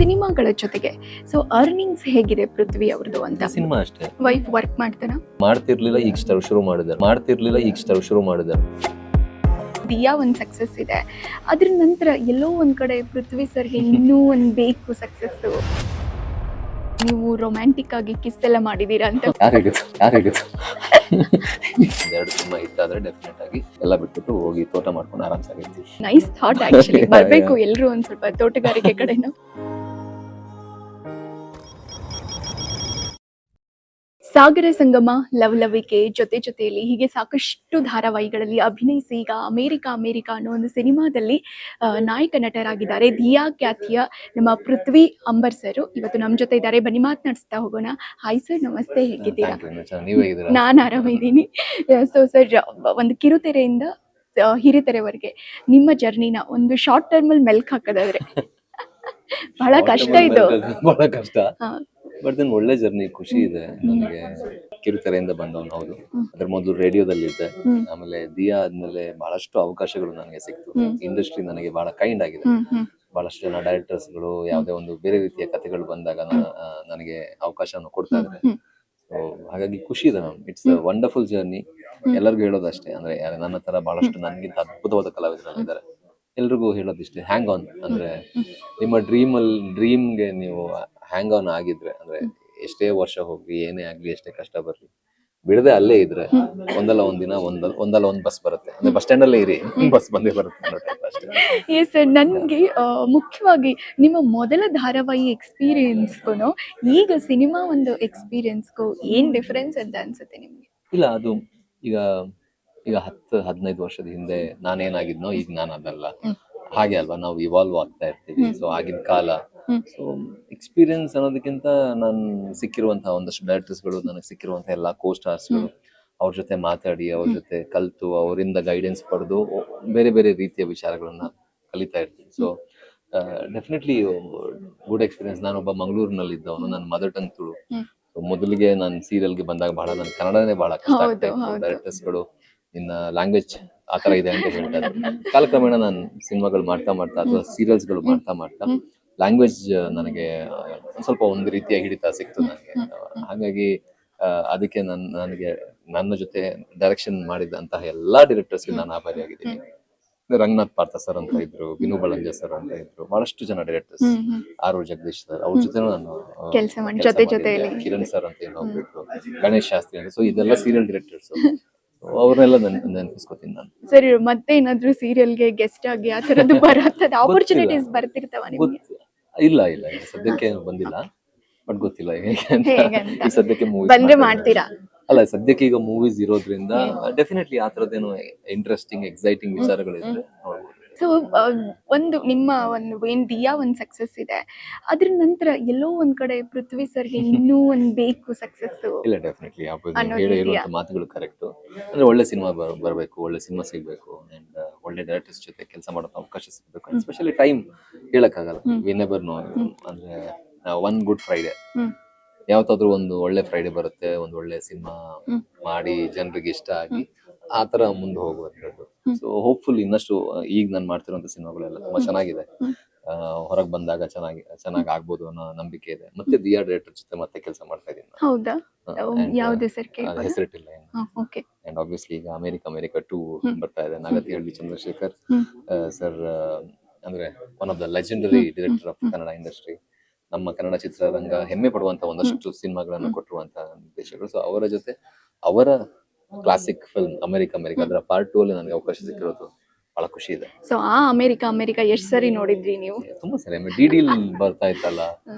ಸಿನಿಮಾಗಳ ಜೊತೆಗೆ so earnings ಹೇಗಿದೆ ಪೃಥ್ವಿ ಅವ್ರದ್ದು ಅಂತ? ಸಿನಿಮಾ ಅಷ್ಟೇ ವೈಫ್ ವರ್ಕ್ ಮಾಡ್ತಾನ? ಮಾಡ್ತಿರ್ಲಿಲ್ಲ, ಈಗ ಶುರು ಮಾಡಿದ್ದಾರೆ. ದಿಯಾ ಒಂದ್ ಸಕ್ಸಸ್ ಇದೆ, ಅದ್ರ ನಂತರ ಎಲ್ಲೋ ಒಂದ್ ಕಡೆ ಪೃಥ್ವಿ ಸರ್ಗೆ ಇನ್ನೂ ಒಂದ್ ಬೇಕು ಸಕ್ಸಸ್. ನೀವು ರೊಮ್ಯಾಂಟಿಕ್ ಆಗಿ ಕಿಸ್ ಎಲ್ಲ ಮಾಡಿದೀರಾ ಅಂತ? ಯಾರಿಗೊತ್ತು ಎರಡು ಸಿನಿಮಾ ಹಿಟ್ ಆದ್ರೆ ಡೆಫಿನೆಟ್ ಆಗಿ ಎಲ್ಲ ಬಿಟ್ಬಿಟ್ಟು ಹೋಗಿ ತೋಟ ಮಾಡ್ಕೊಂಡು ಆರಾಮ್ಸಾಗಿರ್ತೀವಿ. Nice thought actually. ಬರ್ಬೇಕು ಎಲ್ರು ಒಂದ್ ಸ್ವಲ್ಪ ತೋಟಗಾರಿಕೆ ಕಡೆನೂ. ಸಾಗರ ಸಂಗಮ, ಲವಲವಿಕೆ, ಜೊತೆಯಲ್ಲಿ ಹೀಗೆ ಸಾಕಷ್ಟು ಧಾರಾವಾಹಿಗಳಲ್ಲಿ ಅಭಿನಯಿಸಿ ಈಗ ಅಮೇರಿಕಾ ಅನ್ನೋ ಒಂದು ಸಿನಿಮಾದಲ್ಲಿ ನಾಯಕ ನಟರಾಗಿದ್ದಾರೆ. ದಿಯಾ ಖ್ಯಾತಿಯ ನಮ್ಮ ಪೃಥ್ವಿ ಅಂಬರ್ ಸರ್ ಇವತ್ತು ನಮ್ಮ ಜೊತೆ ಇದ್ದಾರೆ. ಬನ್ನಿ ಮಾತನಾಡಿಸ್ತಾ ಹೋಗೋಣ. ಹಾಯ್ ಸರ್, ನಮಸ್ತೆ, ಹೇಗಿದ್ದೀರಾ? ನಾನು ಆರಾಮಿದ್ದೀನಿ. ಸೊ ಸರ್, ಒಂದು ಕಿರುತೆರೆಯಿಂದ ಹಿರಿತೆರೆವರೆಗೆ ನಿಮ್ಮ ಜರ್ನಿನ ಒಂದು ಶಾರ್ಟ್ ಟರ್ಮ್ ಅಲ್ಲಿ ಮೆಲ್ಕ್ ಹಾಕೋದಾದ್ರೆ ಬಹಳ ಕಷ್ಟ ಇದು. ಬಹಳ ಕಷ್ಟ, ಬಟ್ ದೆನ್ ಒಳ್ಳೆ ಜರ್ನಿ, ಖುಷಿ ಇದೆ ನನಗೆ. ಕಿರುತೆರೆಯಿಂದ ಬಂದವನು, ಹೌದು. ಅದ್ರ ಮೊದಲು ರೇಡಿಯೋದಲ್ಲಿ ಇದ್ದೆ. ಆಮೇಲೆ ದಿಯಾ ಆದ್ಮೇಲೆ ಬಹಳಷ್ಟು ಅವಕಾಶಗಳು ನನಗೆ ಸಿಕ್ತು. ಇಂಡಸ್ಟ್ರಿ ನನಗೆ ಬಹಳ ಕೈಂಡ್ ಆಗಿದೆ. ಬಹಳಷ್ಟು ಜನ ಡೈರೆಕ್ಟರ್ಸ್ಗಳು ಯಾವುದೇ ಒಂದು ಬೇರೆ ರೀತಿಯ ಕಥೆಗಳು ಬಂದಾಗ ನನಗೆ ಅವಕಾಶವನ್ನು ಕೊಡ್ತಾ ಇದ್ದಾರೆ. ಸೊ ಹಾಗಾಗಿ ಖುಷಿ ಇದೆ. It's a wonderful journey. ಎಲ್ಲರಿಗೂ ಹೇಳೋದಷ್ಟೇ, ಅಂದ್ರೆ ನನ್ನ ತರ ಬಹಳಷ್ಟು ನನಗಿಂತ ಅದ್ಭುತವಾದ ಕಲಾವಿದರಿದ್ದಾರೆ. ಎಲ್ರಿಗೂ ಹೇಳೋದಿಷ್ಟೇ, ಹ್ಯಾಂಗ್ ಆನ್. ಅಂದ್ರೆ ನಿಮ್ಮ ಡ್ರೀಮ್ಗೆ ನೀವು ಹ್ಯಾಂಗ್ ಆನ್ ಆಗಿದ್ರೆ, ಅಂದ್ರೆ ಎಷ್ಟೇ ವರ್ಷ ಹೋಗ್ಲಿ, ಏನೇ ಆಗ್ಲಿ, ಎಷ್ಟೇ ಕಷ್ಟ ಬರ್ಲಿ, ಬಿಡದೆ ಅಲ್ಲೇ ಇದ್ರೆ ಒಂದಲ್ಲ ಒಂದ್ ಬಸ್ ಬರುತ್ತೆ. ಅಂದ್ರೆ ಬಸ್ ಸ್ಟ್ಯಾಂಡ್ ಅಲ್ಲೇ ಇರಿ, ಬಸ್ ಬಂದೇ ಬರುತ್ತೆ ಅನ್ನೋ ಟೈಪ್ ಅಷ್ಟೇ. ಎಸ್ ಸರ್, ನನ್ಗೆ ಮುಖ್ಯವಾಗಿ ನಿಮ್ಮ ಮೊದಲ ಧಾರಾವಾಹಿ ಎಕ್ಸ್ಪೀರಿಯನ್ಸ್ಗೂ ಈಗ ಸಿನಿಮಾ ಒಂದು ಎಕ್ಸ್ಪೀರಿಯನ್ಸ್ಗೂ ಏನ್ ಡಿಫರೆನ್ಸ್ ಅಂತ ಅನ್ಸುತ್ತೆ ನಿಮ್ಗೆ? ಇಲ್ಲ, ಅದು ಈಗ 10-15 ವರ್ಷದ ಹಿಂದೆ ನಾನೇನಾಗಿದ್ನೋ ಈಗ ನಾನು ಅದಲ್ಲ. ಹಾಗೆ ಅಲ್ವಾ, ನಾವು ಇವಾಲ್ವ್ ಆಗ್ತಾ ಇರ್ತೀವಿ. ಸೊ ಆಗಿನ ಕಾಲ, ಸೊ ಎಕ್ಸ್ಪೀರಿಯನ್ಸ್ ಅನ್ನೋದಕ್ಕಿಂತ ನಾನು ಸಿಕ್ಕಿರುವಂತಹ ಒಂದಷ್ಟು ಡೈರೆಕ್ಟರ್ಸ್ಗಳು, ನನಗೆ ಸಿಕ್ಕಿರುವಂತಹ ಎಲ್ಲಾ ಕೋ ಸ್ಟಾರ್ಸ್ಗಳು, ಅವ್ರ ಜೊತೆ ಮಾತಾಡಿ, ಅವ್ರ ಜೊತೆ ಕಲ್ತು, ಅವರಿಂದ ಗೈಡೆನ್ಸ್ ಪಡೆದು ಬೇರೆ ಬೇರೆ ರೀತಿಯ ವಿಚಾರಗಳನ್ನ ಕಲಿತಾ ಇರ್ತೀನಿ. So definitely good experience. ನಾನೊಬ್ಬ ಮಂಗಳೂರಿನಲ್ಲಿ ಇದ್ದವನು, ನನ್ನ ಮದರ್ ಟಂಗ್ ತುಳು. ಸೊ ಮೊದಲಿಗೆ ನಾನು ಸೀರಿಯಲ್ಗೆ ಬಂದಾಗ ಬಹಳ ನನ್ನ ಕನ್ನಡನೇ ಬಹಳ ಕಷ್ಟ ಆಗ್ತಾ ಇತ್ತು. ಡೈರೆಕ್ಟರ್ಸ್ಗಳು ನಿನ್ನ ಲ್ಯಾಂಗ್ವೇಜ್ ಆತರ ಇದೆ ಅಂತ ಹೇಳ್ತಾ ಇದ್ರು. ಕಾಲಕ್ರಮೇಣ ನಾನು ಸಿನಿಮಾಗಳು ಮಾಡ್ತಾ ಅಥವಾ ಸೀರಿಯಲ್ಸ್ಗಳು ಮಾಡ್ತಾ ಲ್ಯಾಂಗ್ವೇಜ್ ನನಗೆ ಸ್ವಲ್ಪ ಒಂದು ರೀತಿಯ ಹಿಡಿತ ಸಿಕ್ತು ನನಗೆ. ಹಾಗಾಗಿ ಅದಕ್ಕೆ ನನಗೆ ನನ್ನ ಜೊತೆ ಡೈರೆಕ್ಷನ್ ಮಾಡಿದಂತಹ ಎಲ್ಲಾ ಡೈರೆಕ್ಟರ್ಸ್ಗೆ ನಾನು ಆಭಾರಿಯಾಗಿದ್ದೀನಿ. ರಂಗನಾಥ್ ಪಾರ್ಥ ಸರ್ ಅಂತ ಇದ್ರು, ವಿನು ಬಳಂಜ ಸರ್ ಅಂತ ಇದ್ರು, ಬಹಳಷ್ಟು ಜನ ಡೈರೆಕ್ಟರ್ಸ್, ಆರ್ ಜಗದೀಶ್ ಸರ್, ಅವ್ರ ಜೊತೆ ನಾನು ಕೆಲಸ ಜೊತೆಯಲ್ಲಿ ಕಿರಣ್ ಸರ್ ಅಂತ ಇನ್ನೊಬ್ರು, ಗಣೇಶ್ ಶಾಸ್ತ್ರಿ ಅಂತ. ಸೊ ಇದೆಲ್ಲ ಸೀರಿಯಲ್ ಡೈರೆಕ್ಟರ್ಸ್, ಅವ್ರನ್ನೆಲ್ಲ ನೆನಪಿಸ್ಕೊತೀನಿ ನಾನು. ಸರ್, ಮತ್ತೆ ಏನಾದ್ರು ಸೀರಿಯಲ್ಗೆ ಗೆಸ್ಟ್ ಆಗಿ ಆ ತರದ್ದು ಬರತ್ತದ ಆಪರ್ಚುನಿಟೀಸ್ ಬರ್ತಿರ್ತಾವ ನಿಮ್ಗೆ? ಇಲ್ಲ ಸದ್ಯಕ್ಕೆ ಬಂದಿಲ್ಲ, ಬಟ್ ಗೊತ್ತಿಲ್ಲ ಈ ಸದ್ಯಕ್ಕೆ ಮೂವಿ ಬಂದ್ರೆ ಮಾಡ್ತೀರಾ? ಅಲ್ಲ, ಸದ್ಯಕ್ಕೆ ಈಗ ಮೂವೀಸ್ ಇರೋದ್ರಿಂದ ಡೆಫಿನೆಟ್ಲಿ ಆ ತರದ್ದೇನೋ ಇಂಟ್ರೆಸ್ಟಿಂಗ್ ಎಕ್ಸೈಟಿಂಗ್ ವಿಚಾರಗಳಿದ್ರೆ ನೋಡ್ಬೋದು. ಸೊ ಒಂದು ನಿಮ್ಮ ಏನ್ ದಿಯಾ ಒಂದ್ ಸಕ್ಸಸ್ ಇದೆ, ಅದ್ರ ನಂತರ ಎಲ್ಲೋ ಒಂದ್ ಕಡೆ ಪೃಥ್ವಿ ಸರ್ಗೆ ಇನ್ನೂ ಒಂದ್ ಬೇಕು ಸಕ್ಸಸ್. ಇಲ್ಲ, ಡೆಫಿನೆಟ್ಲಿ ಹೇಳುವಂತ ಮಾತುಗಳು ಕರೆಕ್ಟ್. ಅಂದ್ರೆ ಒಳ್ಳೆ ಸಿನಿಮಾ ಬರಬೇಕು, ಒಳ್ಳೆ ಸಿನಿಮಾ ಸಿಗ್ಬೇಕು, ಅಂಡ್ ಒಳ್ಳೆ ಡೈರೆಕ್ಟರ್ಸ್ ಜೊತೆ ಕೆಲಸ ಮಾಡೋ ಅವಕಾಶ ಸಿಗ್ಬೇಕು. ಎಸ್ಪೆಷಲಿ ಟೈಮ್ ಹೇಳಕ್ಕಾಗಲ್ಲ, ವಿ ನೆವರ್ ನೋ. ಅಂದ್ರೆ ಒನ್ ಗುಡ್ ಫ್ರೈಡೆ, ಯಾವತ್ತಾದ್ರೂ ಒಂದು ಒಳ್ಳೆ ಫ್ರೈಡೆ ಬರುತ್ತೆ, ಒಂದು ಒಳ್ಳೆ ಸಿನಿಮಾ ಮಾಡಿ ಜನರಿಗೆ ಇಷ್ಟ ಆಗಿ ಆ ತರ ಮುಂದೆ ಹೋಗುವಂಥದ್ದು. ಸೊ ಹೋಪ್ಫುಲ್ ಇನ್ನಷ್ಟು ಈಗ ನಾನು ಮಾಡ್ತಿರುವಂತ ಸಿನಿಮಾಗಳೆಲ್ಲ ತುಂಬಾ ಚೆನ್ನಾಗಿದೆ. ಹೊರಗೆ ಬಂದಾಗ ಚೆನ್ನಾಗಿ ಆಗ್ಬೋದು ಅನ್ನೋ ನಂಬಿಕೆ ಇದೆ. ಮತ್ತೆ ದಿಯಾ ಡೈರೆಕ್ಟರ್ ಜೊತೆ ಮತ್ತೆ ಕೆಲಸ ಮಾಡ್ತಾ ಇದ್ದೀನಿ. ಹೌದಾ? ಯಾವ್ದು ಸರ್? ಹೆಸರಿಟ್ಟಿಲ್ಲ. ಅಂಡ್ ಆಬ್ವಿಯಸ್ಲಿ ಈಗ ಅಮೇರಿಕಾ 2 ಬರ್ತಾ ಇದೆ. ನಾಗತಿಹಳ್ಳಿ ಚಂದ್ರಶೇಖರ್ ಸರ್, ಅಂದ್ರೆ one of the legendary director of Kannada industry. ನಮ್ಮ ಕನ್ನಡ ಚಿತ್ರರಂಗ ಹೆಮ್ಮೆ ಪಡುವಂತ ಒಂದಷ್ಟು ಸಿನಿಮಾಗಳನ್ನು ಕೊಟ್ಟಿರುವಂತ ನಿರ್ದೇಶಕರು. ಸೊ ಅವರ ಜೊತೆ ಅವರ ಕ್ಲಾಸಿಕ್ ಫಿಲ್ಮ್ ಅಮೇರಿಕಾ ಅದರ ಪಾರ್ಟ್ 2 ಅಲ್ಲಿ ನನಗೆ ಅವಕಾಶ ಸಿಕ್ಕಿರೋದು ಬಹಳ ಖುಷಿ ಇದೆ. ಸೊ ಆ ಅಮೇರಿಕಾ ಎಷ್ಟ್ ಸರಿ ನೋಡಿದ್ರಿ ನೀವು? ತುಂಬಾ ಸರಿ. ಡಿಡಿ ಬರ್ತಾ ಇತ್ತಲ್ಲ,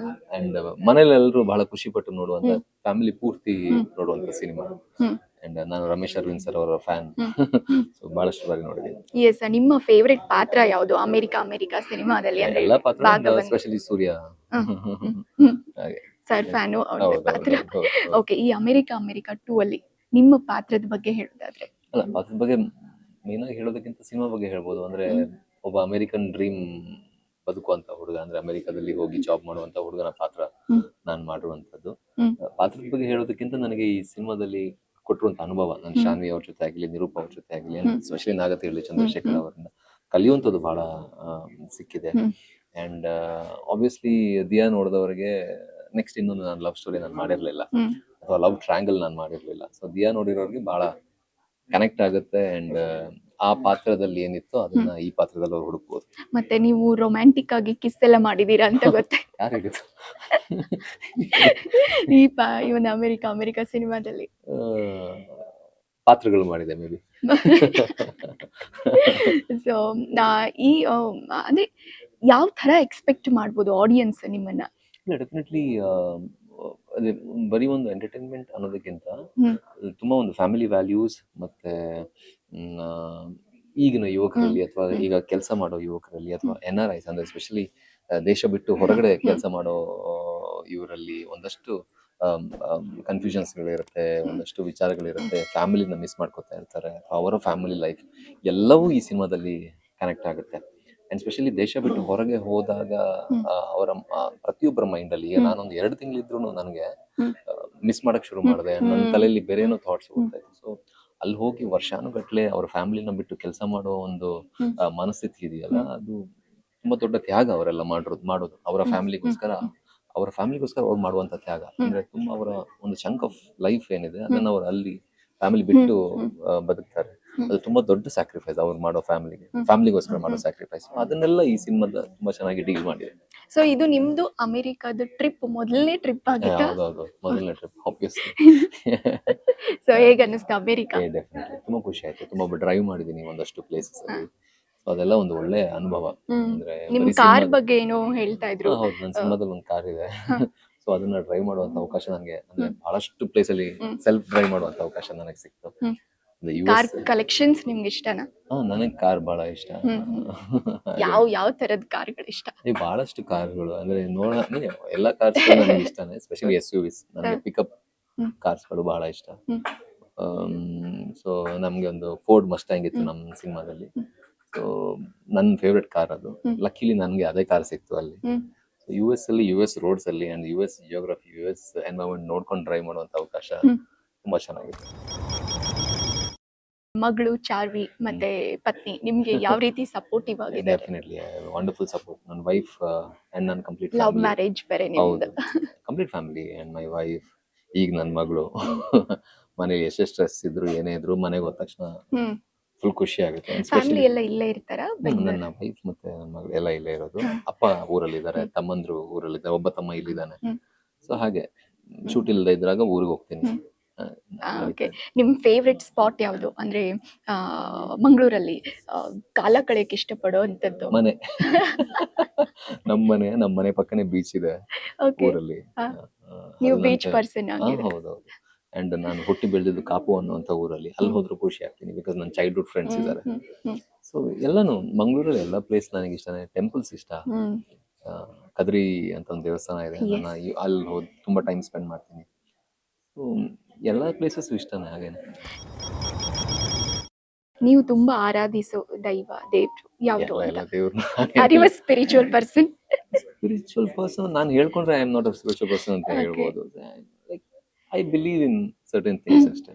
ಅಂಡ್ ಮನೇಲಿ ಎಲ್ಲರೂ ಬಹಳ ಖುಷಿ ಪಟ್ಟು ನೋಡುವಂತ, ಫ್ಯಾಮಿಲಿ ಪೂರ್ತಿ ನೋಡುವಂತ ಸಿನಿಮಾ. ಅಂಡ್ ನಾನು ರಮೇಶ್ ಅರವಿಂದ್ ಸರ್ ಅವರ ಫ್ಯಾನ್. ಸೊ ಬಹಳಷ್ಟು ಬಾರಿ ನೋಡಿದ್ದೀನಿ. ಎಸ್, ನಿಮ್ಮ ಫೇವರೇಟ್ ಪಾತ್ರ ಯಾವುದು ಅಮೇರಿಕಾ ಸಿನಿಮಾದಲ್ಲಿ? ಎಲ್ಲ ಪಾತ್ರ, ಎಸ್ಪೆಷಲಿ ಸೂರ್ಯ ಸರ್ ಫ್ಯಾನು ಪಾತ್ರ. ಓಕೆ, ಈ ಅಮೇರಿಕಾ 2 ಅಲ್ಲಿ ನಿಮ್ಮ ಪಾತ್ರದ ಬಗ್ಗೆ ಹೇಳೋದಾದ್ರೆ? ಅಲ್ಲ, ಪಾತ್ರದ ಬಗ್ಗೆ ಮೇನ್ ಆಗಿ ಹೇಳೋದಕ್ಕಿಂತ ಸಿನಿಮಾ ಬಗ್ಗೆ ಹೇಳ್ಬೋದು. ಅಂದ್ರೆ ಒಬ್ಬ ಅಮೆರಿಕನ್ ಡ್ರೀಮ್ ಬದುಕುವಂತ ಹುಡುಗ, ಅಂದ್ರೆ ಅಮೆರಿಕಾದಲ್ಲಿ ಹೋಗಿ ಜಾಬ್ ಮಾಡುವಂತ ಹುಡುಗನ ಪಾತ್ರ ನಾನು ಮಾಡಿರುವಂತದ್ದು. ಪಾತ್ರದ ಬಗ್ಗೆ ಹೇಳೋದಕ್ಕಿಂತ ನನಗೆ ಈ ಸಿನಿಮಾದಲ್ಲಿ ಕೊಟ್ಟಿರುವಂತ ಅನುಭವ, ನಾನು ಶಾನ್ವಿ ಅವ್ರ ಜೊತೆ ಆಗ್ಲಿ, ನಿರೂಪ ಅವ್ರ ಜೊತೆ ಆಗ್ಲಿ, ಎಸ್ಪೆಷಲಿ ನಾಗತಿಹಳ್ಳಿ ಚಂದ್ರಶೇಖರ್ ಅವರಿಂದ ಕಲಿಯುವಂಥದ್ದು ಬಹಳ ಸಿಕ್ಕಿದೆ. ಆ್ಯಂಡ್ ಆಬ್ವಿಯಸ್ಲಿ ದಿಯಾ ನೋಡಿದವರಿಗೆ ನೆಕ್ಸ್ಟ್ ಇನ್ನೊಂದು ನಾನು ಲವ್ ಸ್ಟೋರಿ ನಾನು ಮಾಡಿರಲಿಲ್ಲ, ಅಥವಾ ಲವ್ ಟ್ರ್ಯಾಂಗಲ್ ನಾನು ಮಾಡಿರಲಿಲ್ಲ. ಸೊ ದಿಯಾ ನೋಡಿರೋರಿಗೆ ಭಾಳ ಕನೆಕ್ಟ್ ಆಗುತ್ತೆ. ಆ್ಯಂಡ್ ಆ ಪಾತ್ರದಲ್ಲಿ ಏನಿತ್ತು ಅದನ್ನ ಈ ಪಾತ್ರದಲ್ಲಿ ಅವ್ರು ಹುಡುಕ್ಬೋದು. ಮತ್ತೆ ನೀವು ರೊಮ್ಯಾಂಟಿಕ್ ಆಗಿ ಕಿಸ್ ಎಲ್ಲ ಮಾಡಿದೀರಾ ಅಂತ ಗೊತ್ತೆ. ಯಾರು ಹೇಳಿದ್ರು? ಈ ಒಂದು ಅಮೆರಿಕ ಸಿನಿಮಾದಲ್ಲಿ ಪಾತ್ರಗಳು ಮಾಡಿದೆ ಮೇ ಬಿ. ಸೊ ಈ ಅಂದ್ರೆ ಯಾವ ತರ ಎಕ್ಸ್ಪೆಕ್ಟ್ ಮಾಡ್ಬೋದು ಆಡಿಯನ್ಸ್ ನಿಮ್ಮನ್ನ? ಇಲ್ಲ, ಡೆಫಿನೆಟ್ಲಿ ಅದೇ ಬರೀ ಒಂದು ಎಂಟರ್ಟೈನ್ಮೆಂಟ್ ಅನ್ನೋದಕ್ಕಿಂತ ತುಂಬಾ ಒಂದು ಫ್ಯಾಮಿಲಿ ವ್ಯಾಲ್ಯೂಸ್ ಮತ್ತೆ ಆ, ಈಗಿನ ಯುವಕರಲ್ಲಿ ಅಥವಾ ಈಗ ಕೆಲಸ ಮಾಡೋ ಯುವಕರಲ್ಲಿ ಅಥವಾ NRIs ಅಂದ್ರೆ ಎಸ್ಪೆಷಲಿ ದೇಶ ಬಿಟ್ಟು ಹೊರಗಡೆ ಕೆಲಸ ಮಾಡೋ ಇವರಲ್ಲಿ ಒಂದಷ್ಟು ಕನ್ಫ್ಯೂಷನ್ಸ್ಗಳಿರುತ್ತೆ, ಒಂದಷ್ಟು ವಿಚಾರಗಳಿರುತ್ತೆ, ಫ್ಯಾಮಿಲಿನ ಮಿಸ್ ಮಾಡ್ಕೊತಾ ಇರ್ತಾರೆ, ಅವರ ಫ್ಯಾಮಿಲಿ ಲೈಫ್ ಎಲ್ಲವೂ ಈ ಸಿನಿಮಾದಲ್ಲಿ ಕನೆಕ್ಟ್ ಆಗುತ್ತೆ. ಅಂಡ್ ಸ್ಪೆಷಲಿ ದೇಶ ಬಿಟ್ಟು ಹೊರಗೆ ಹೋದಾಗ ಅವರ ಪ್ರತಿಯೊಬ್ಬರ ಮೈಂಡಲ್ಲಿ ಈಗ ನಾನೊಂದು 2 ತಿಂಗಳಿದ್ರು ನನಗೆ ಮಿಸ್ ಮಾಡಕ್ ಶುರು ಮಾಡಿದೆ. ನನ್ನ ತಲೆಯಲ್ಲಿ ಬೇರೆ ಏನೋ ಥಾಟ್ಸ್ ಹೋಗ್ತಾ ಇತ್ತು. ಸೊ ಅಲ್ಲಿ ಹೋಗಿ ವರ್ಷಾನುಗಟ್ಲೆ ಅವ್ರ ಫ್ಯಾಮಿಲಿನ ಬಿಟ್ಟು ಕೆಲಸ ಮಾಡೋ ಒಂದು ಮನಸ್ಥಿತಿ ಇದೆಯಲ್ಲ, ಅದು ತುಂಬಾ ದೊಡ್ಡ ತ್ಯಾಗ ಅವರೆಲ್ಲ ಮಾಡೋದು ಅವರ ಫ್ಯಾಮಿಲಿಗೋಸ್ಕರ ಅವ್ರು ಮಾಡುವಂತ ತ್ಯಾಗ. ಅಂದ್ರೆ ತುಂಬಾ ಅವರ ಒಂದು ಚಂಕ್ ಆಫ್ ಲೈಫ್ ಏನಿದೆ ಅದನ್ನ ಅವ್ರು ಅಲ್ಲಿ ಫ್ಯಾಮಿಲಿ ಬಿಟ್ಟು ಬದುಕ್ತಾರೆ. ಅದು ತುಂಬಾ ದೊಡ್ಡ ಸ್ಯಾಕ್ರಿಫೈಸ್ ಅವ್ರು ಮಾಡೋ ಫ್ಯಾಮಿಲಿಗೋಸ್ಕರ ಮಾಡೋ ಸ್ಯಾಕ್ರಿಫೈಸ್. ಅದನ್ನೆಲ್ಲ ಈ ಸಿನಿಮಾದ ತುಂಬಾ ಚೆನ್ನಾಗಿ ಡೀಲ್ ಮಾಡಿದೆ. ಸೊ ಇದು ನಿಮ್ದು ಅಮೆರಿಕದ ಮೊದಲನೇ ಟ್ರಿಪ್ ಆಗಿತ್ತಾ? ಹೌದೌದು, ಮೊದಲನೇ ಟ್ರಿಪ್ ಆಬ್ವಿಯಸ್ಲಿ. ಸೊ ಹೇಗ ಅನ್ನಿಸ್ತು ಅಮೆರಿಕ? ಡೆಫಿನೆಟ್ಲಿ ತುಂಬಾ ಖುಷಿ ಆಯ್ತು. ತುಂಬಾ ಡ್ರೈವ್ ಮಾಡಿದೀನಿ ಒಂದಷ್ಟು ಪ್ಲೇಸಸ್ ಅಲ್ಲಿ. ಸೊ ಅದೆಲ್ಲ ಒಂದು ಒಳ್ಳೆ ಅನುಭವ. ಅಂದ್ರೆ ನಿಮ್ ಕಾರ್ ಬಗ್ಗೆ ಏನೋ ಹೇಳ್ತಾ ಇದ್ರು. ಹೌದು, ನನ್ನ ಸಿನಿಮಾದಲ್ಲಿ ಒಂದು ಕಾರ್ ಇದೆ. ಸೊ ಅದನ್ನ ಡ್ರೈವ್ ಮಾಡುವಂತ ಅವಕಾಶ ನನಗೆ, ಅಂದ್ರೆ ಬಹಳಷ್ಟು ಪ್ಲೇಸ್ ಅಲ್ಲಿ ಸೆಲ್ಫ್ ಡ್ರೈವ್ ಮಾಡುವಂತ ಅವಕಾಶ ನನಗೆ ಸಿಕ್ತು. ಕಾರ್ ಕಲೆಕ್ಷನ್ಸ್ ನಿಮ್ಗೆ ಇಷ್ಟನಾ? ನನಗೆ ಕಾರ್ ಬಹಳ ಇಷ್ಟ. ಯಾವ ತರದ ಕಾರ್ಗಳು ಇಷ್ಟ? ಬಹಳಷ್ಟು ಕಾರ್ಗಳು ಅಂದ್ರೆ ಎಲ್ಲಾ ಕಾರ್ಸ್ ನನಗೆ ಇಷ್ಟನೇ. ಎಸ್ಪೆಷಲಿ SUVs, ನನಗೆ ಪಿಕಪ್ ಕಾರ್ಸ್ಗಳು ಬಹಳ ಇಷ್ಟ. ಸೊ ನಮ್ಗೆ ಒಂದು ಫೋರ್ಡ್ ಮಸ್ಟ್ಯಾಂಗ್ ಇತ್ತು ನಮ್ಮ ಸಿನಿಮಾದಲ್ಲಿ. ಸೊ ನನ್ನ ಫೇವ್ರೆಟ್ ಕಾರ್ ಅದು. ಲಕ್ಕಿಲಿ ನನಗೆ ಅದೇ ಕಾರ್ ಸಿಕ್ತು ಅಲ್ಲಿ. US ಅಲ್ಲಿ US ರೋಡ್ಸ್ ಅಲ್ಲಿ and US geography, US environment ನೋಡ್ಕೊಂಡು ಡ್ರೈವ್ ಮಾಡುವಂತ ಅವಕಾಶ ತುಂಬಾ ಚೆನ್ನಾಗಿತ್ತು. ಮಗಳು ಚಾರ್ವಿ ಮತ್ತೆ ಪತ್ನಿ ನಿಮ್ಗೆ ಯಾವ ರೀತಿ ಸಪೋರ್ಟಿವ್ ಆಗಿದ್ದಾರೆ? Definitely wonderful support. ನನ್ನ ವೈಫ್ ಅಂಡ್ ನನ್ನ ಕಂಪ್ಲೀಟ್ ಲವ್ ಮ್ಯಾರೇಜ್ ಬೇರೆ ನಿಮ್ದು. Complete family and my wife. ಈಗ ನನ್ನ ಮಗಳು ಮನೇಲಿ ಎಷ್ಟೇ ಸ್ಟ್ರೆಸ್ ಇದ್ರು ಏನೇ ಇದ್ರು ಮನೆಗೆ ಹೋದ ತಕ್ಷಣ ಫುಲ್ ಖುಷಿ ಆಗುತ್ತೆ. ಫ್ಯಾಮಿಲಿ ಎಲ್ಲ ಇಲ್ಲೇ ಇರ್ತಾರಾ? ನನ್ನ ವೈಫ್ ಮತ್ತೆ ನನ್ನ ಮಗಳು ಎಲ್ಲ ಇಲ್ಲೇ ಇರೋದು. ಅಪ್ಪ ಊರಲ್ಲಿದ್ದಾರೆ, ತಮ್ಮಂದ್ರು ಊರಲ್ಲಿದ್ದಾರೆ, ಒಬ್ಬ ತಮ್ಮ ಇಲ್ಲಿದ್ದಾನೆ. ಸೊ ಹಾಗೆ ಶೂಟ್ ಇಲ್ಲದೆ ಇದ್ರಾಗ ಊರಿಗೆ ಹೋಗ್ತೀನಿ. ಓಕೆ, ನಿಮ್ ಫೇವ್ರೆಟ್ ಸ್ಪಾಟ್ ಯಾವುದು? ಅಂದ್ರೆ ಮಂಗಳೂರಲ್ಲಿ ಕಾಲ ಕಳೆಯಕ್ಕೆ ಇಷ್ಟಪಡೋ ಅಂತದ್ದು ಮನೆ. ನಮ್ಮ ಮನೆ ಪಕ್ಕನೆ ಬೀಚ್ ಇದೆ ಊರಲ್ಲಿ. ನೀವು ಬೀಚ್ ಪರ್ಸನ್ ಆಗಿದೆ? ಹೌದೌದು. ಅಂಡ್ ನಾನು ಹುಟ್ಟಿ ಬೆಳೆದಿದ್ದು ಕಾಪು ಅನ್ನುವಂತ ಊರಲ್ಲಿ. ಅಲ್ಲಿ ಹೋದ್ರೂ ಖುಷಿ ಆಗ್ತೀನಿ, ಬಿಕಾಸ್ ನನ್ನ ಚೈಲ್ಡ್ಹುಡ್ ಫ್ರೆಂಡ್ಸ್ ಇದ್ದಾರೆ. ಸೊ ಎಲ್ಲಾನು ಮಂಗಳೂರಲ್ಲಿ ಎಲ್ಲ ಪ್ಲೇಸ್ ನನಗೆ ಇಷ್ಟನೇ. ಟೆಂಪಲ್ಸ್ ಇಷ್ಟ. ಕದ್ರಿ ಅಂತ ಒಂದು ದೇವಸ್ಥಾನ ಇದೆ, ಅಲ್ಲಿ ಹೋಗಿ ತುಂಬಾ ಟೈಮ್ ಸ್ಪೆಂಡ್ ಮಾಡ್ತೀನಿ. ಸೊ ಎಲ್ಲಾ ಪ್ಲೇಸಸ್ ಇಷ್ಟನೇ. ಹಾಗೇನೆ ನೀವು ತುಂಬಾ ಆರಾಧಿಸೋ ದೇವ್ರು ಯಾವುದು? ದೇವ್ರನ್ನ ಸ್ಪಿರಿಚುವಲ್ ಪರ್ಸನ್? ಸ್ಪಿರಿಚುವಲ್ ಪರ್ಸನ್ ನಾನು ಹೇಳ್ಕೊಂಡ್ರೆ I am not a spiritual person ಅಂತ ಹೇಳ್ಬೋದು. Like I believe in certain things ಅಷ್ಟೇ.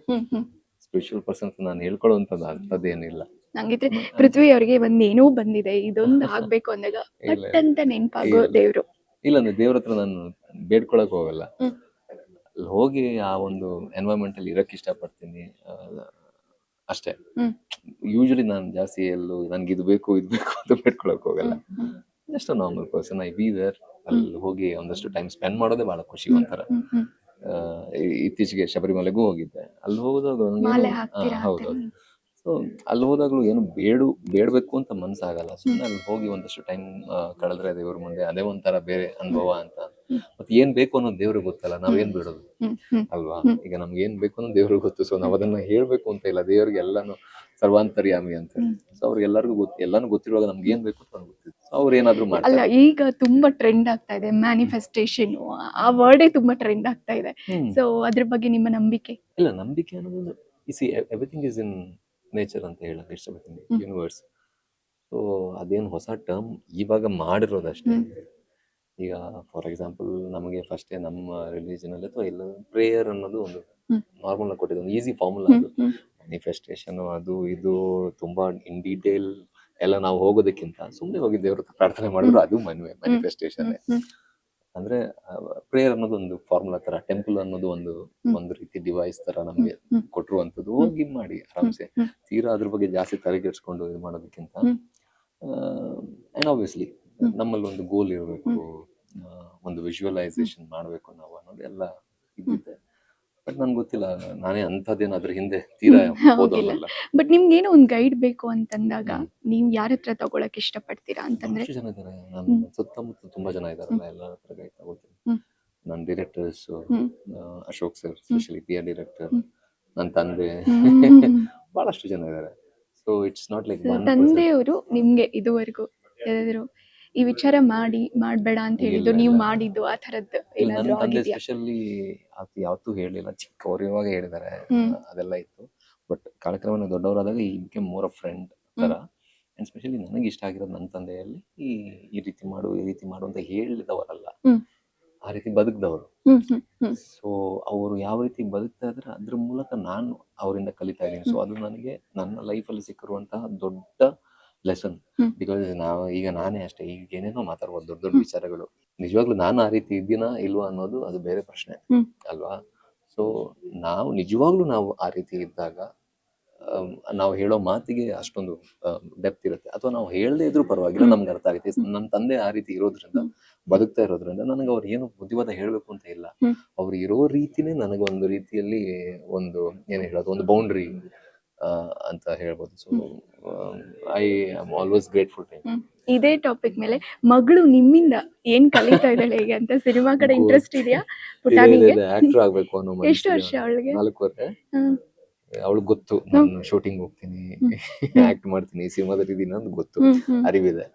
ಸ್ಪಿರಿಚುವಲ್ ಪರ್ಸನ್ ನಾನು ಹೇಳ್ಕೊಳ್ಳುವಂಥದ್ದು ಅಂಥದ್ದೇನಿಲ್ಲ. ಹಂಗಿದ್ರೆ ಪೃಥ್ವಿ ಅವರಿಗೆ ಏನೋ ಬಂದಿದೆ, ಇದೊಂದು ಆಗ್ಬೇಕು ಅಂದಾಗ ಪಟ್ ಅಂತ ನೆನಪಾಗೋ ದೇವ್ರು? ಇಲ್ಲ, ಅಂದ್ರೆ ದೇವ್ರ ಹತ್ರ ನಾನು ಬೇಡ್ಕೊಳಕ್ ಹೋಗಲ್ಲ. ಅಲ್ಲಿ ಹೋಗಿ ಆ ಒಂದು ಎನ್ವೈರನ್ಮೆಂಟ್ ಅಲ್ಲಿ ಇರಕ್ ಇಷ್ಟಪಡ್ತೀನಿ ಅಷ್ಟೇ. ಯೂಶಲಿ ನಾನು ಜಾಸ್ತಿ ಎಲ್ಲೂ ನನ್ಗೆ ಇದು ಬೇಕು ಅಂತ ಬೇಡ್ಕೊಳಕ್ ಹೋಗಲ್ಲ. Just normal person. I be there. ಅಲ್ಲಿ ಹೋಗಿ ಒಂದಷ್ಟು ಟೈಮ್ ಸ್ಪೆಂಡ್ ಮಾಡೋದೇ ಬಹಳ ಖುಷಿ ಒಂಥರ. ಇತ್ತೀಚೆಗೆ ಶಬರಿಮಲೆಗೂ ಹೋಗಿದ್ದೆ. ಅಲ್ಲಿ ಹೋದಾಗ ಹೌದೌದು. ಸೊ ಅಲ್ಲಿ ಹೋದಾಗ್ಲೂ ಏನು ಬೇಡಬೇಕು ಅಂತ ಮನ್ಸಾಗಲ್ಲ. ಸುಮ್ಮನೆ ಅಲ್ಲಿ ಹೋಗಿ ಒಂದಷ್ಟು ಟೈಮ್ ಕಳೆದ್ರೆ ದೇವ್ರ ಮುಂದೆ ಅದೇ ಒಂಥರ ಬೇರೆ ಅನುಭವ ಅಂತ. ಮತ್ತೆ ಏನ್ ಬೇಕು ಅನ್ನೋದು ದೇವ್ರಿಗೆ ಗೊತ್ತಲ್ಲ, ನಾವೇನ್ ಬೇಡೋದು ಅಲ್ವಾ? ಈಗ ನಮ್ಗೆ ಏನ್ ಬೇಕು ಅನ್ನೋದು ದೇವ್ರಿಗೆ ಗೊತ್ತು. ಸೊ ನಾವ್ ಅದನ್ನ ಹೇಳ್ಬೇಕು ಅಂತ ಇಲ್ಲ. ದೇವ್ರಿಗೆ ಎಲ್ಲಾನು ಸರ್ವಾಂತರ್ಯಾಮಿ ಅಂತ. ಸೊ ಅವ್ರಿಗೆಲ್ಲರಿಗೂ ಎಲ್ಲಾನು ಗೊತ್ತಿರುವಾಗ ನಮ್ಗೆ ಏನ್ ಬೇಕು ಅಂತ ಗೊತ್ತಿತ್ತು. ಅವ್ರು ಏನಾದ್ರು ಮಾಡ್ತಾರೆ. ಅಲ್ಲ, ಈಗ ತುಂಬಾ ಟ್ರೆಂಡ್ ಆಗ್ತಾ ಇದೆ ಮ್ಯಾನಿಫೆಸ್ಟೇಷನ್. ಆ ವರ್ಡೇ ತುಂಬಾ ಟ್ರೆಂಡ್ ಆಗ್ತಾ ಇದೆ. ಸೊ ಅದ್ರ ಬಗ್ಗೆ ನಿಮ್ಮ ನಂಬಿಕೆ? ಇಲ್ಲ, ನಂಬಿಕೆ ಅನ್ನೋದು ಎವ್ರಿಥಿಂಗ್ ಇಸ್ ಇನ್ ನೇಚರ್ ಅಂತ ಹೇಳಕ್ ಇಷ್ಟಪಡ್ತೀನಿ. ಯೂನಿವರ್ಸ್. ಸೊ ಅದೇನು ಹೊಸ ಟರ್ಮ್ ಇವಾಗ ಮಾಡಿರೋದಷ್ಟೇ. ಈಗ ಫಾರ್ ಎಕ್ಸಾಂಪಲ್ ನಮಗೆ ಫಸ್ಟ್ ನಮ್ಮ ರಿಲಿಜನ್ ಅಲ್ಲಿ ಅಥವಾ ಇಲ್ಲ ಪ್ರೇಯರ್ ಅನ್ನೋದು ಒಂದು ನಾರ್ಮಲ್ ಆಗಿ ಕೊಟ್ಟಿದ್ದು ಒಂದು ಈಸಿ ಫಾರ್ಮುಲಾ. ಅದು ಮ್ಯಾನಿಫೆಸ್ಟೇಷನ್ ಅದು ಇದು ತುಂಬಾ ಇನ್ ಡೀಟೇಲ್ ಎಲ್ಲ ನಾವು ಹೋಗೋದಕ್ಕಿಂತ ಸುಮ್ಮನೆ ಹೋಗಿ ದೇವ್ರ ಹತ್ರ ಪ್ರಾರ್ಥನೆ ಮಾಡಿದ್ರು ಅದು ಮ್ಯಾನಿಫೆಸ್ಟೇಷನ್. ಅಂದ್ರೆ ಪ್ರೇಯರ್ ಅನ್ನೋದು ಒಂದು ಫಾರ್ಮುಲಾ ತರ, ಟೆಂಪಲ್ ಅನ್ನೋದು ಒಂದು ರೀತಿ ಡಿವೈಸ್ ತರ ನಮ್ಗೆ ಕೊಟ್ಟಿರುವಂತದ್ದು. ಹೋಗಿ ಮಾಡಿ ಆರಾಮ್ಸೆ, ತೀರಾ ಅದ್ರ ಬಗ್ಗೆ ಜಾಸ್ತಿ ತಲೆಗೆಡ್ಸ್ಕೊಂಡು ಇದು ಮಾಡೋದಕ್ಕಿಂತ. ಅಂಡ್ ಆಬ್ವಿಯಸ್ಲಿ ನಮ್ಮಲ್ಲಿ ಒಂದು ಗೋಲ್ ಇರಬೇಕು, ಒಂದು ವಿಜುವಲೈಸೇಷನ್ ಮಾಡಬೇಕು ನಾವು ಅನ್ನೋದು ಎಲ್ಲ ಇದ್ದಿದ್ದೆ. ಬಟ್ ನನ್ಗೆ ಗೊತ್ತಿಲ್ಲ, ನಾನೇ ಅಂಥದ್ದೇನು ಅದ್ರ ಹಿಂದೆ ತೀರಾ ಹೋದವಲ್ಲ. ಬಟ್ ನಿಮ್ಗೇನೋ ಒಂದು ಗೈಡ್ ಬೇಕು ಅಂತಂದಾಗ ನೀವ್ ಯಾರ ಹತ್ರ ತಗೊಳಕ್ ಇಷ್ಟಪಡ್ತೀರಾ ಅಂತಂದ್ರೆ? ಎಷ್ಟು ಜನ ಇದ್ದಾರೆ ನನ್ನ ಸುತ್ತಮುತ್ತ, ತುಂಬಾ ಜನ ಇದಾರಲ್ಲ, ಎಲ್ಲರ ಹತ್ರ ಗೈಡ್ ತಗೋತೀನಿ. ನನ್ನ directors, Ashok sir specially P R director, ನನ್ನ ತಂದೆ, ಬಹಳಷ್ಟು ಜನ ಇದ್ದಾರೆ. ಸೊ ಇಟ್ಸ್ ನಾಟ್ ಲೈಕ್ ತಂದೆಯವರು ನಿಮ್ಗೆ ಇದುವರೆಗೂ ಯಾರಾದ್ರು ಈ ವಿಚಾರ ಮಾಡ್ಬೇಡ ಅಂತ ಹೇಳಿದ್ದು, ನೀವು ಮಾಡಿದ್ದು ಆ ತರದ್ದು ನನ್ನ ಏನಾದ್ರು ತಂದೆ ಆಗಿದ್ಯಾ? ಸ್ಪೆಷಲಿ ಅದು ಯಾವತ್ತೂ ಹೇಳಿಲ್ಲ, ಚಿಕ್ಕವ್ರು ಇವಾಗ ಹೇಳಿದ್ದಾರೆ, ಅದೆಲ್ಲ ಇತ್ತು. ಬಟ್ ಕಾಲಕ್ರಮೇಣ ದೊಡ್ಡವರಾದಾಗ ಈ ಬಿಕೇಮ್ ಮೋರ್ ಆಫ್ ಫ್ರೆಂಡ್ ತರ. ಅಂಡ್ ಸ್ಪೆಷಲಿ ನನಗೆ ಇಷ್ಟ ಆಗಿರೋದು ನನ್ನ ತಂದೆಯಲ್ಲಿ ಈ ರೀತಿ ಮಾಡು, ಈ ರೀತಿ ಮಾಡು ಅಂತ ಹೇಳಿದವರಲ್ಲ, ಆ ರೀತಿ ಬದುಕಿದವರು. ಸೊ ಅವರು ಯಾವ ರೀತಿ ಬದುಕ್ತಾ ಇದ್ರೆ ಅದ್ರ ಮೂಲಕ ನಾನು ಅವರಿಂದ ಕಲಿತಾ ಇದ್ದೀನಿ. ಸೊ ಅದು ನನಗೆ ನನ್ನ ಲೈಫಲ್ಲಿ ಸಿಕ್ಕಿರುವಂತಹ ದೊಡ್ಡ ಲೆಸನ್. ಬಿಕಾಸ್ ಈಗ ನಾನೇ ಅಷ್ಟೇ, ಈಗ ಏನೇನೋ ಮಾತಾಡ್ಬೋದು ದೊಡ್ಡ ದೊಡ್ಡ ವಿಚಾರಗಳು. ನಿಜವಾಗ್ಲೂ ನಾನು ಆ ರೀತಿ ಇದ್ದೀನಾ ಇಲ್ವಾ ಅನ್ನೋದು ಅದು ಬೇರೆ ಪ್ರಶ್ನೆ ಅಲ್ವಾ. ಸೊ ನಾವು ಆ ರೀತಿ ಇದ್ದಾಗ ನಾವು ಹೇಳೋ ಮಾತಿಗೆ ಅಷ್ಟೊಂದು ಡೆಪ್ತ್ ಇರುತ್ತೆ, ಅಥವಾ ನಾವು ಹೇಳದೇ ಇದ್ರೂ ಪರವಾಗಿಲ್ಲ, ನಮ್ಗೆ ಅರ್ಥ ಆಗುತ್ತೆ. ನನ್ನ ತಂದೆ ಆ ರೀತಿ ಇರೋದ್ರಿಂದ, ಬದುಕ್ತಾ ಇರೋದ್ರಿಂದ ನನಗೆ ಅವ್ರು ಏನು ಬುದ್ಧಿವಾದ ಹೇಳ್ಬೇಕು ಅಂತ ಇಲ್ಲ. ಅವ್ರು ಇರೋ ರೀತಿನೇ ನನಗೆ ಒಂದು ರೀತಿಯಲ್ಲಿ ಒಂದು ಏನ್ ಹೇಳೋದು, ಒಂದು ಬೌಂಡ್ರಿ ಅಂತ ಹೇಳ್ಬೋದು. So I am always grateful to him. ಇದೇ ಟಾಪಿಕ್ ಮೇಲೆ ಮಗಳು ನಿಮ್ಮಿಂದ ಏನ್ ಕಲಿತಾ ಇದ್ದಾಳೆ ಈಗ ಅಂತ? ಸಿನಿಮಾ ಕಡೆ ಇಂಟ್ರೆಸ್ಟ್ ಇದೆಯಾ ಪುಟಾಣಿಗೆ? ಆಕ್ಟರ್ ಆಗ್ಬೇಕು ಅನ್ನೋ ಎಷ್ಟು ವರ್ಷ ಅವಳಿಗೆ? 4 ವರ್ಷ. ಅವಳಿಗೆ ಗೊತ್ತು ನಾನು ಶೂಟಿಂಗ್ ಹೋಗ್ತೀನಿ, ಆಕ್ಟ್ ಮಾಡ್ತೀನಿ, ಸಿನಿಮಾದಲ್ಲಿ ಇದೀನಿ ಅಂತ ಗೊತ್ತು, ಅರಿವಿದೆ.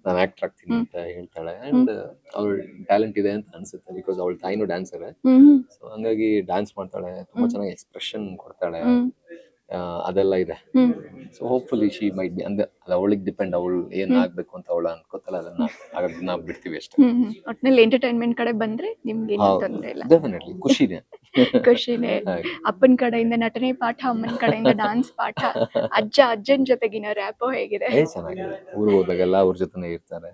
ನಾನು ಆಕ್ಟರ್ ಆಗ್ತೀನಿ ಅಂತ ಹೇಳ್ತಾಳೆ. ಅಂಡ್ ಅವಳ ಟ್ಯಾಲೆಂಟ್ ಇದೆ ಅಂತ ಅನ್ಸುತ್ತೆ, ಬಿಕಾಸ್ ಅವಳ ತಾಯಿನೂ ಡ್ಯಾನ್ಸರ್. ಸೊ ಹಂಗಾಗಿ ಡ್ಯಾನ್ಸ್ ಮಾಡ್ತಾಳೆ, ತುಂಬಾ ಚೆನ್ನಾಗಿ ಎಕ್ಸ್ಪ್ರೆಷನ್ ಕೊಡ್ತಾಳೆ, ಅದೆಲ್ಲ ಇದೆ. So hopefully she might be, ಅಂದ್ರೆ ಅದು ಅವಳಿಗೆ ಡಿಪೆಂಡ್, ಅವಳು ಏನ್ ಆಗ್ಬೇಕು ಅಂತ ಅವಳು ಅನ್ಕೋತಲ್ಲ, ಅದನ್ನ ನಾವು ಬಿಡ್ತೀವಿ ಅಷ್ಟೇ. ಒಟ್ನಲ್ಲಿ ಎಂಟರ್ಟೈನ್ಮೆಂಟ್ ಕಡೆ ಬಂದ್ರೆ ನಿಮ್ಗೆ ತೊಂದ್ರೆ ಇಲ್ಲ? ಡೆಫಿನೆಟ್ಲಿ ಖುಷಿನೇ. ಖುಷಿನೇ. ಅಪ್ಪನ ಕಡೆಯಿಂದ ನಟನೆ ಪಾಠ, ಅಮ್ಮನ ಕಡೆಯಿಂದ ಡಾನ್ಸ್ ಪಾಠ, ಅಜ್ಜನ್ ಜೊತೆಗಿನ ರ್ಯಾಪೋ ಹೇಗಿದೆ? ಚೆನ್ನಾಗಿದೆ. ಊರಿಗೆ ಹೋದಾಗೆಲ್ಲ ಅವ್ರ ಜೊತೆನೆ ಇರ್ತಾರೆ.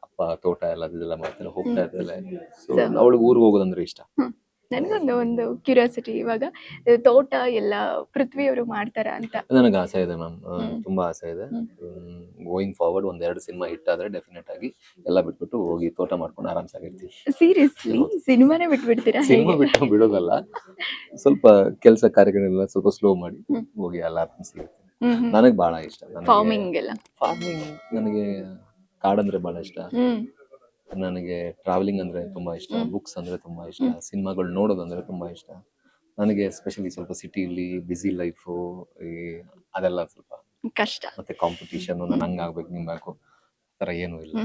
ಅಪ್ಪ ತೋಟ ಎಲ್ಲ ಅದೆಲ್ಲ ಮಾಡ್ತಾರೆ, ಹೋಗ್ತಾ ಇರ್ತಾರೆ. ಸೊ ಅವಳಿಗೆ ಊರಿಗೆ ಹೋಗೋದಂದ್ರೆ ಇಷ್ಟ. ನನಗೊಂದು ಕ್ಯೂರಿಯಾಸಿಟಿ, ಇವಾಗ ತೋಟ ಎಲ್ಲ ಪೃಥ್ವಿಯವರು ಮಾಡ್ತಾರ ಅಂತ ನನಗೆ ಆಸೆ ಇದೆ ಮ್ಯಾಮ್, ತುಂಬಾ ಆಸೆ ಇದೆ. ಗೋಯಿಂಗ್ ಫಾರ್ವರ್ಡ್ 1-2 ಸಿನಿಮಾ ಹಿಟ್ ಆದ್ರೆ ಡೆಫಿನೆಟ್ ಆಗಿ ಎಲ್ಲ ಬಿಟ್ಬಿಟ್ಟು ಹೋಗಿ ತೋಟ ಮಾಡ್ಕೊಂಡು ಆರಾಮ್ಸಾಗಿರ್ತೀವಿ. ಸೀರಿಯಸ್ಲಿ? ಸಿನಿಮಾನೇ ಬಿಟ್ಬಿಡ್ತೀರಾ? ಸಿನಿಮಾ ಬಿಟ್ಟು ಬಿಡೋದಲ್ಲ, ಸ್ವಲ್ಪ ಕೆಲಸ ಕಾರ್ಯಗಳೆಲ್ಲ ಸ್ವಲ್ಪ ಸ್ಲೋ ಮಾಡಿ ಹೋಗಿ ಎಲ್ಲ ಆರಾಮ್ಸಿರ್ತೀನಿ. ನನಗೆ ಬಹಳ ಇಷ್ಟ ಫಾರ್ಮಿಂಗ್ ಎಲ್ಲ. ಫಾರ್ಮಿಂಗ್ ನನಗೆ, ಕಾಡಂದ್ರೆ ಬಹಳ ಇಷ್ಟ ನನಗೆ, ಟ್ರಾವೆಲಿಂಗ್ ಅಂದ್ರೆ ತುಂಬಾ ಇಷ್ಟ, ಬುಕ್ಸ್ ಅಂದ್ರೆ ತುಂಬಾ ಇಷ್ಟ, ಸಿನಿಮಾಗಳು ನೋಡೋದಂದ್ರೆ ತುಂಬಾ ಇಷ್ಟ ನನಗೆ. ಎಸ್ಪೆಷಲಿ ಸ್ವಲ್ಪ ಸಿಟಿಲಿ ಬಿಸಿ ಲೈಫು, ಅದೆಲ್ಲ ಸ್ವಲ್ಪ ಕಷ್ಟ. ಮತ್ತೆ ಕಾಂಪಿಟೇಷನ್, ನಾನು ಹಂಗಾಗ್ಬೇಕು ನಿಮ್ಗಾಕು ಆ ಥರ ಏನೂ ಇಲ್ಲ.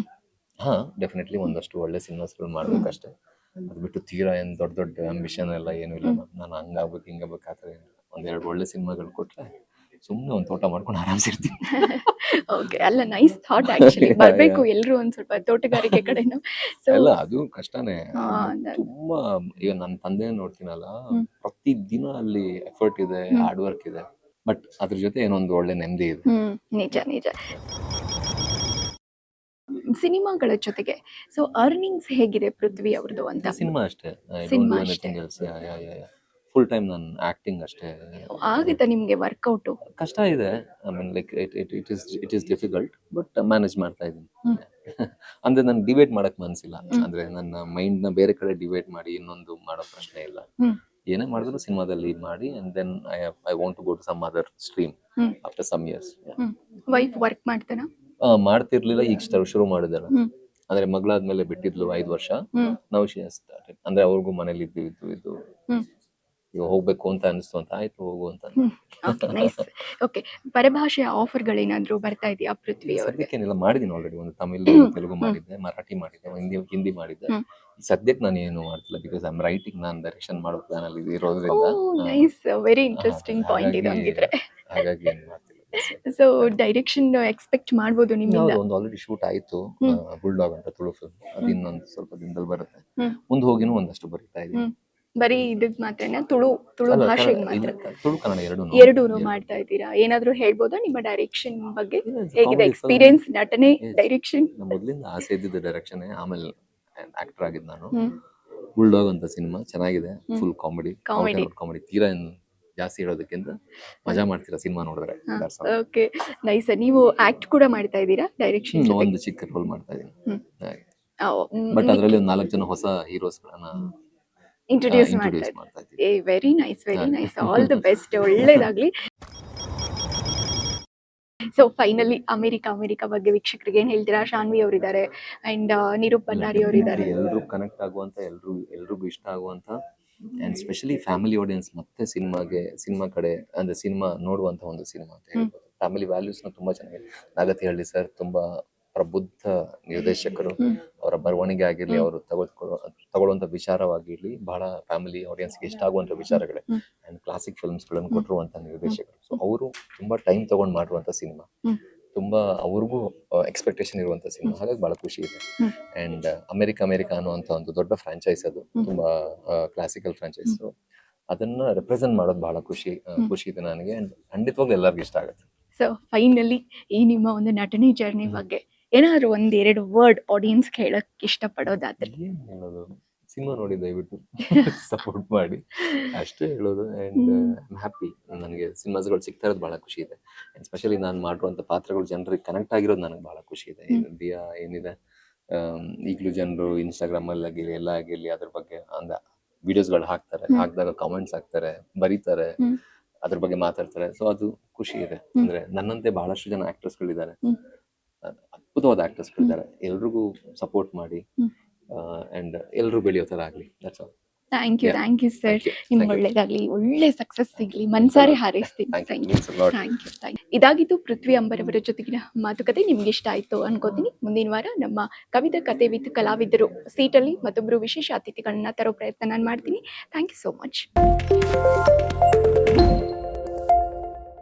ಡೆಫಿನೆಟ್ಲಿ ಒಂದಷ್ಟು ಒಳ್ಳೆ ಸಿನಿಮಾಸ್ಗಳು ಮಾಡ್ಬೇಕಷ್ಟೇ, ಅದು ಬಿಟ್ಟು ತೀರಾ ಏನು ದೊಡ್ಡ ದೊಡ್ಡ ಅಂಬಿಷನ್ ಎಲ್ಲ ಏನೂ ಇಲ್ಲ. ನಾನು ಹಂಗಾಗ್ಬೇಕು ಹಿಂಗಾಗ್ಬೇಕು ಆ ಥರ ಏನಿಲ್ಲ. 1-2 ಒಳ್ಳೆ ಸಿನಿಮಾಗಳು ಕೊಟ್ರೆ ಸುಮ್ಮನೆ ಒಂದು ತೋಟ ಮಾಡ್ಕೊಂಡು ಆರಾಮ್ಸಿರ್ತೀನಿ. ಓಕೆ, ಅಲ್ಲ ನೈಸ್ ಥಾಟ್ ಆಕ್ಚುಲಿ. ಬರ್ಬೇಕು ಎಲ್ರು ಒಂದ್ ಸ್ವಲ್ಪ ತೋಟಗಾರಿಕೆ ಕಡೆನು. ಅಲ್ಲ ಅದು ಕಷ್ಟನೇ ತುಂಬಾ. ಈಗ ನನ್ನ ತಂದೆ ನೋಡ್ತೀನಲ್ಲ, ಪ್ರತಿ ದಿನ ಅಲ್ಲಿ ಎಫರ್ಟ್ ಇದೆ, ಹಾರ್ಡ್ ವರ್ಕ್ ಇದೆ, ಬಟ್ ಅದ್ರ ಜೊತೆ ಏನೊಂದು ಒಳ್ಳೆ ನೆಮ್ಮದಿ ಇದೆ. ನಿಜ ನಿಜ. ಸಿನಿಮಾಗಳ ಜೊತೆಗೆ ಸೊ ಅರ್ನಿಂಗ್ಸ್ ಹೇಗಿದೆ ಪೃಥ್ವಿ ಅವ್ರದ್ದು ಅಂತ? ಸಿನಿಮಾ ಅಷ್ಟೇ, ಸಿನಿಮಾ ಅಷ್ಟೇ. ಫುಲ್ ಟೈಮ್ ನಾನು ಆಕ್ಟಿಂಗ್ ಅಷ್ಟೇ. ಆಗುತ್ತಾ ನಿಮ್ಗೆ ವರ್ಕೌಟ್? ಕಷ್ಟ ಇದೆ, I mean like it is difficult, but manage ಮಾಡ್ತಾ ಇದ್ದೀನಿ. ಅಂದ್ರೆ ನನ್ ಡಿಬೇಟ್ ಮಾಡಕ್ ಮನ್ಸಿಲ್ಲ, ಅಂದ್ರೆ ನನ್ನ ಮೈಂಡ್ ನ ಬೇರೆ ಕಡೆ ಡಿಬೇಟ್ ಮಾಡಿ ಇನ್ನೊಂದು ಮಾಡೋ ಪ್ರಶ್ನೆ ಇಲ್ಲ. ಏನೇ ಮಾಡಿದ್ರು ಸಿನಿಮಾದಲ್ಲಿ ಮಾಡಿ, and then I want to go to some other stream after some years. Wife work ಮಾಡ್ತಾರಾ? ಮಾಡ್ತಿರ್ಲಿಲ್ಲ, ಈಗ ಶುರು ಮಾಡಿದಾರೆ. ಅಂದ್ರೆ ಮಗಳಾದ್ಮೇಲೆ ಬಿಟ್ಟಿದ್ಲು 5 ವರ್ಷ. ನಾವು ಸ್ಟಾರ್ಟೆಡ್, ಅಂದ್ರೆ ಅವ್ರಿಗೂ ಮನೇಲಿ ಇದ್ದು ಈಗ ಹೋಗ್ಬೇಕು ಅಂತ ಅನಿಸ್ತು ಅಂತ, ಆಯ್ತು ಹೋಗು ಅಂತ. ಓಕೆ, ಪರಭಾಷೆಯ ಆಫರ್ಗಳೇನಾದ್ರೂ ಬರ್ತಾ ಇದೆಯಾ ಪೃಥ್ವಿ ಅವ್ರಿಗೆ? ಸದ್ಯಕ್ಕೇನಿಲ್ಲ, ಮಾಡಿದ್ದೀನಿ ಆಲ್ರೆಡಿ. ಒಂದು ತಮಿಳ್, ತೆಲುಗು ಮಾಡಿದ್ದೆ, ಮರಾಠಿ ಮಾಡಿದ್ದೆ, ಹಿಂದಿ ಮಾಡಿದ್ದೆ. ಸದ್ಯಕ್ಕೆ ನಾನು ಏನು ಮಾಡ್ತಿಲ್ಲ, ಬಿಕಾಸ್ ಐ ಆಮ್ ರೈಟಿಂಗ್, ನಾನು ಡೈರೆಕ್ಷನ್ ಮಾಡೋ ಪ್ಲಾನ್ ಅಲ್ಲಿ ಇರೋದ್ರಿಂದ. ನೈಸ್, ವೆರಿ ಇಂಟ್ರೆಸ್ಟಿಂಗ್ ಪಾಯಿಂಟ್ ಇದು ಹಂಗಿದ್ರೆ. ಹಾಗಾಗಿ ಏನು ಮಾಡ್ತಿಲ್ಲ. ಸೊ ಡೈರೆಕ್ಷನ್ ಎಕ್ಸ್ಪೆಕ್ಟ್ ಮಾಡ್ಬೋದು ನಿಮ್ಮಿಂದ? ಒಂದು ಆಲ್ರೆಡಿ ಶೂಟ್ ಆಯ್ತು, ಬುಲ್ಡಾಗ್ ಅಂತ ತುಳು ಫಿಲ್ಮ್, ಅದು ಇನ್ನೊಂದು ಸ್ವಲ್ಪ ದಿನದಲ್ಲಿ ಬರುತ್ತೆ. ಮುಂದೆ ಹೋಗಿನೂ ಒಂದಷ್ಟು ಬರೀತಾ ಇದ್ದೀನಿ. ಬರೀ ಇದಕ್ ಮಾತ್ರನಾ ತುಳು ತುಳು ಅಲ್ಲ, ಭಾಷೆಗೆ ಮಾತ್ರ ತುಳು ಕನ್ನಡ ಎರಡೂನು ಮಾಡ್ತಾ ಇದ್ದೀರಾ? ಏನಾದ್ರೂ ಹೇಳ್ಬೋದಾ ನಿಮ್ಮ ಡೈರೆಕ್ಷನ್ ಬಗ್ಗೆ? ಹೇಗಿದೆ ಎಕ್ಸ್ಪೀರಿಯನ್ಸ್, ನಟನೆ, ಡೈರೆಕ್ಷನ್? ಮೊದಲಿಂದ ಆಸೆ ಇದ್ದಿದ್ದು ಡೈರೆಕ್ಷನ್, ಆಮೇಲೆ ಆಕ್ಟರ್ ಆಗಿದ್ದು ನಾನು. ಬುಲ್ಡಾಗ್ ಅಂತ ಸಿನಿಮಾ ಚೆನ್ನಾಗಿದೆ, ಫುಲ್ ಕಾಮಿಡಿ ಕಾಮಿಡಿ, ತೀರಾ ಏನು ಜಾಸ್ತಿ ಹೇಳೋದಕ್ಕಿಂತ ಮಜಾ ಮಾಡ್ತೀರಾ ಸಿನಿಮಾ ನೋಡಿದ್ರೆ. Okay, nice. ನೀವು ಆಕ್ಟ್ ಕೂಡ ಮಾಡ್ತಾ ಇದ್ದೀರಾ ಡೈರೆಕ್ಷನ್? ಒಂದು ಚಿಕ್ಕ ರೋಲ್ ಮಾಡ್ತಾ ಇದ್ದೀನಿ, ಬಟ್ ಅದರಲ್ಲಿ ಒಂದು 4 ಜನ ಹೊಸ ಹೀರೋಸ್ಗಳನ್ನ ಇಂಟ್ರೊಡ್ಯೂಸ್ ಇಂಟ್ರೊಡ್ಯೂಸ್ ಮಾಡ್ತಾ ಇದ್ದೀನಿ. Very nice, very nice. All the best, ಒಳ್ಳೇದಾಗ್ಲಿ. ಸೊ ಫೈನಲಿ ಅಮೆರಿಕಾ ಬಗ್ಗೆ ವೀಕ್ಷಕರಿಗೆ ಏನ್ ಹೇಳ್ತೀರಾ? ಶಾನ್ವಿ ಅವರಿದ್ದಾರೆ ಅಂಡ್ ನಿರೂಪ್ ಬನ್ನಾರಿ ಅವರಿದ್ದಾರೆ. ಎಲ್ರು ಕನೆಕ್ಟ್ ಆಗುವಂತ, ಎಲ್ರಿಗೂ ಇಷ್ಟ ಆಗುವಂತ ಅಂಡ್ ಸ್ಪೆಷಲಿ ಫ್ಯಾಮಿಲಿ ಆಡಿಯನ್ಸ್ ಮತ್ತೆ ಸಿನಿಮಾ ಕಡೆ ಅಂದ್ರೆ ಸಿನಿಮಾ ನೋಡುವಂತ ಒಂದು ಸಿನಿಮಾ ಅಂತ ಹೇಳ್ಬೋದು. ಫ್ಯಾಮಿಲಿ ವ್ಯಾಲ್ಯೂಸ್ ನ ತುಂಬಾ ಚೆನ್ನಾಗಿದೆ. ನಾಗತಿಹಳ್ಳಿ ಸರ್ ತುಂಬಾ ಪ್ರಬುದ್ಧ ನಿರ್ದೇಶಕರು. ಅವರ ಬರವಣಿಗೆ ಆಗಿರ್ಲಿ, ಅವರು ತಗೊಳ್ಳುವಂತ ವಿಚಾರವಾಗಿರ್ಲಿ, ಬಹಳ ಫ್ಯಾಮಿಲಿ ಆಡಿಯನ್ಸ್ಗೆ ಇಷ್ಟ ಆಗುವಂತ ವಿಚಾರಗಳೇ. ಅಂಡ್ ಕ್ಲಾಸಿಕ್ ಫಿಲ್ಮ್ಸ್ ಗಳನ್ನು ಕೊಟ್ಟಿರುವಂತ ನಿರ್ದೇಶಕರು. ಸೊ ಅವರು ತುಂಬಾ ಟೈಮ್ ತಗೊಂಡ್ ಮಾಡುವಂತ ಸಿನಿಮಾ, ತುಂಬಾ ಅವ್ರಿಗೂ ಎಕ್ಸ್ಪೆಕ್ಟೇಷನ್ ಇರುವಂತ ಸಿನಿಮಾ. ಹಾಗಾಗಿ ಬಹಳ ಖುಷಿ ಇದೆ. ಅಂಡ್ ಅಮೆರಿಕಾ ಅನ್ನುವಂತ ಒಂದು ದೊಡ್ಡ ಫ್ರಾಂಚೈಸ್, ಅದು ತುಂಬಾ ಕ್ಲಾಸಿಕಲ್ ಫ್ರಾಂಚೈಸ್. ಅದನ್ನ ರೆಪ್ರೆಸೆಂಟ್ ಮಾಡೋದು ಬಹಳ ಖುಷಿ ಇದೆ ನನಗೆ. ಅಂಡ್ ಖಂಡಿತವಾಗ್ಲೂ ಎಲ್ಲರಿಗೂ ಇಷ್ಟ ಆಗುತ್ತೆ. ಸೊ ಫೈನಲಿ ಈ ನಿಮ್ಮ ಒಂದು ನಟನೆ ಜರ್ನಿ ಬಗ್ಗೆ ಏನಾದ್ರು 1-2 ವರ್ಡ್ ಆಡಿಯನ್ಸ್ ಹೇಳಕ್ ಇಷ್ಟಪಡೋದಾದ್ರೆ? ಏನ್ ಹೇಳೋದು, ಸಿನಿಮಾ ನೋಡಿ ದಯವಿಟ್ಟು ಸಪೋರ್ಟ್ ಮಾಡಿ, ಅಷ್ಟೇ ಹೇಳೋದು. ಅಂಡ್ ಐ ಹ್ಯಾಪಿ, ನನಗೆ ಸಿನಿಮಾಸ್ಗಳು ಸಿಗ್ತಾ ಇರೋದು ಬಹಳ ಖುಷಿ ಇದೆ. ಅಂಡ್ ಸ್ಪೆಷಲಿ ನಾನು ಮಾಡುವಂತ ಪಾತ್ರಗಳು ಜನರಿಗೆ ಕನೆಕ್ಟ್ ಆಗಿರೋದು ನನಗೆ ಬಹಳ ಖುಷಿ ಇದೆ. ದಿಯಾ ಏನಿದೆ, ಈಗಲೂ ಜನರು ಇನ್ಸ್ಟಾಗ್ರಾಮ್ ಅಲ್ಲಿ ಆಗಿರ್ಲಿ ಎಲ್ಲ ಆಗಿರ್ಲಿ ಅದ್ರ ಬಗ್ಗೆ ವಿಡಿಯೋಸ್ಗಳು ಹಾಕ್ತಾರೆ, ಹಾಕಿದಾಗ ಕಾಮೆಂಟ್ಸ್ ಹಾಕ್ತಾರೆ, ಬರೀತಾರೆ, ಅದ್ರ ಬಗ್ಗೆ ಮಾತಾಡ್ತಾರೆ. ಸೊ ಅದು ಖುಷಿ ಇದೆ. ಅಂದ್ರೆ ನನ್ನಂತೆ ಬಹಳಷ್ಟು ಜನ ಆಕ್ಟರ್ಸ್ಗಳಿದ್ದಾರೆ, ಅದ್ಭುತವಾದ ಆಕ್ಟರ್ಸ್ಗಳಿದ್ದಾರೆ. ಎಲ್ರಿಗೂ ಸಪೋರ್ಟ್ ಮಾಡಿ ಅಂಡ್ ಎಲ್ರು ಬೆಳೆಯೋ ತರ ಆಗ್ಲಿ. That's all. Thank you sir. ನಿಮ್ಗೆ ಒಳ್ಳೇದಾಗ್ಲಿ, ಒಳ್ಳೆ ಸಕ್ಸಸ್ ಸಿಗ್ಲಿ, ಮನ್ಸಾರೆ ಹಾರೈಸ್ತೀನಿ. Thank you. ಇದಾಗಿತ್ತು ಪೃಥ್ವಿ ಅಂಬರ್ ಅವರ ಜೊತೆಗಿನ ಮಾತುಕತೆ. ನಿಮ್ಗೆ ಇಷ್ಟ ಆಯ್ತು ಅನ್ಕೋತೀನಿ. ಮುಂದಿನ ವಾರ ನಮ್ಮ ಕವಿತಾ ಕತೆ ವಿತ್ ಕಲಾವಿದರು ಸೀಟಲ್ಲಿ ಮತ್ತೊಬ್ರು ವಿಶೇಷ ಅತಿಥಿಗಳನ್ನ ತರೋ ಪ್ರಯತ್ನ ನಾನು ಮಾಡ್ತೀನಿ. Thank you so much.